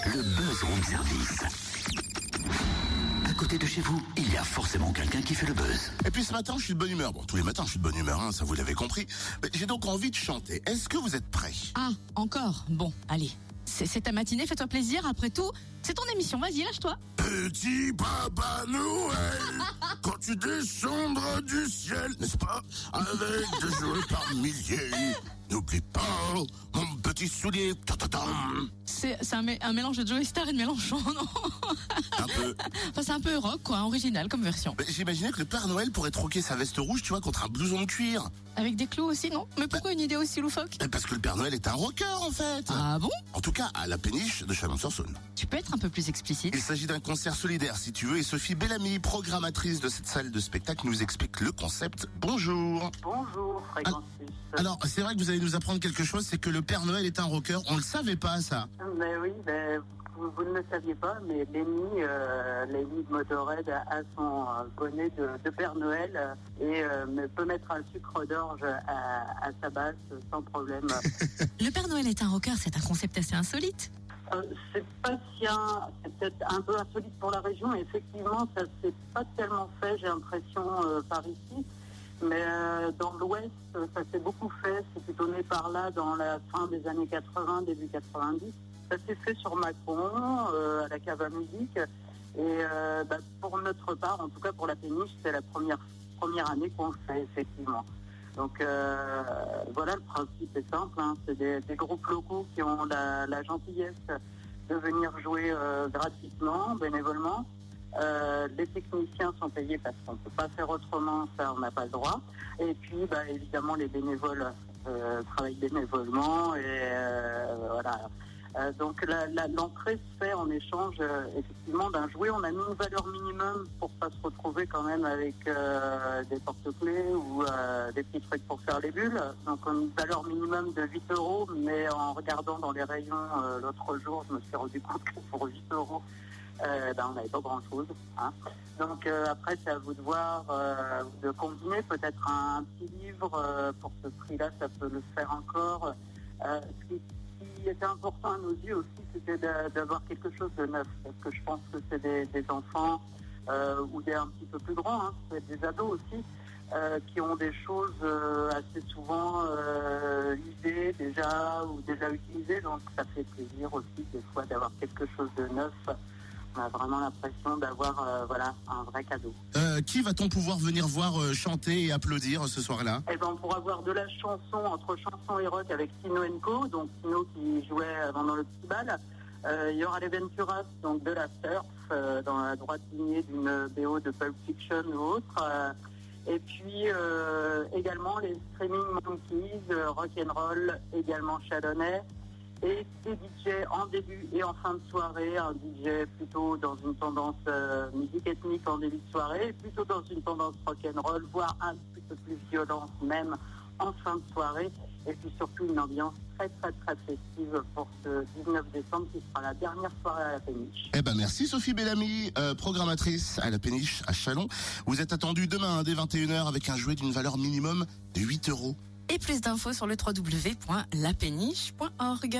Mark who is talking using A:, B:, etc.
A: Le Buzz Room Service. À côté de chez vous, il y a forcément quelqu'un qui fait le buzz.
B: Et puis ce matin, je suis de bonne humeur. Bon, tous les matins, je suis de bonne humeur, hein, ça vous l'avez compris. Mais j'ai donc envie de chanter. Est-ce que vous êtes prêts?
C: Ah, encore? Bon, allez. C'est ta matinée, fais-toi plaisir. Après tout, c'est ton émission. Vas-y, lâche-toi.
B: Petit Papa Noël, quand tu descendras du ciel, n'est-ce pas, avec des jouets par milliers, n'oublie pas mon petit soulier. Ta-ta-tam.
C: C'est un mélange de Joey Star et de Mélenchon, non?
B: Un peu.
C: Enfin, c'est un peu rock, quoi, original comme version.
B: Mais j'imaginais que le Père Noël pourrait troquer sa veste rouge, tu vois, contre un blouson de cuir.
C: Avec des clous aussi, non? Mais pourquoi une idée aussi loufoque?
B: Parce que le Père Noël est un rocker, en fait.
C: Ah bon?
B: En tout cas, à la péniche de Chalon-sur-Saône.
C: Tu peux être un peu plus explicite?
B: Il s'agit d'un concert solidaire, si tu veux, et Sophie Bellamy, programmatrice de cette salle de spectacle, nous explique le concept. Bonjour.
D: Bonjour, Fréquence Plus.
B: Alors, c'est vrai que vous allez nous apprendre quelque chose, c'est que le Père Noël est un rocker. On le savait pas, ça.
D: Ben oui, vous ne le saviez pas, mais Lenny de Motorhead a son bonnet de Père Noël et peut mettre un sucre d'orge à sa basse sans problème.
C: Le Père Noël est un rocker, c'est un concept assez insolite.
D: C'est peut-être un peu insolite pour la région, mais effectivement, ça s'est pas tellement fait, j'ai l'impression, par ici. Mais dans l'Ouest, ça s'est beaucoup fait. C'est plutôt né par là dans la fin des années 80, début 90. Ça s'est fait sur Macron, à la cave à musique. Et pour notre part, en tout cas pour la péniche, c'est la première année qu'on le fait, effectivement. Donc voilà, le principe est simple. Hein. C'est des groupes locaux qui ont la gentillesse de venir jouer gratuitement, bénévolement. Les techniciens sont payés parce qu'on ne peut pas faire autrement, ça on n'a pas le droit. Et puis évidemment les bénévoles travaillent bénévolement et voilà. Donc l'entrée se fait en échange effectivement d'un jouet. On a mis une valeur minimum pour pas se retrouver quand même avec des porte-clés ou des petits trucs pour faire les bulles. Donc une valeur minimum de 8 €, mais en regardant dans les rayons l'autre jour, je me suis rendu compte que pour 8 €, on n'avait pas grand-chose. Hein. Donc après, c'est à vous de voir, de combiner peut-être un petit livre. Pour ce prix-là, ça peut le faire encore. Ce qui était important à nos yeux aussi, c'était d'avoir quelque chose de neuf. Parce que je pense que c'est des enfants ou des un petit peu plus grands, hein, c'est des ados aussi, qui ont des choses assez souvent usées déjà ou déjà utilisées. Donc ça fait plaisir aussi des fois d'avoir quelque chose de neuf. On a vraiment l'impression d'avoir un vrai cadeau.
B: Qui va-t-on pouvoir venir voir chanter et applaudir ce soir-là?
D: On pourra voir de la chanson, entre chanson et rock avec Tino & donc Tino qui jouait dans le petit bal. Il y aura les Venturas, donc de la surf, dans la droite lignée d'une BO de Pulp Fiction ou autre. Et puis également les Screaming Monkeys, rock'n'roll, également chalonnais. Et des DJ en début et en fin de soirée, un DJ plutôt dans une tendance musique ethnique en début de soirée, et plutôt dans une tendance rock'n'roll, voire un petit peu plus violente même en fin de soirée, et puis surtout une ambiance très très très festive pour ce 19 décembre qui sera la dernière soirée à la péniche.
B: Merci Sophie Bellamy, programmatrice à la péniche à Chalon. Vous êtes attendue demain dès 21h avec un jouet d'une valeur minimum de 8 €.
C: Et plus d'infos sur le www.lapéniche.org.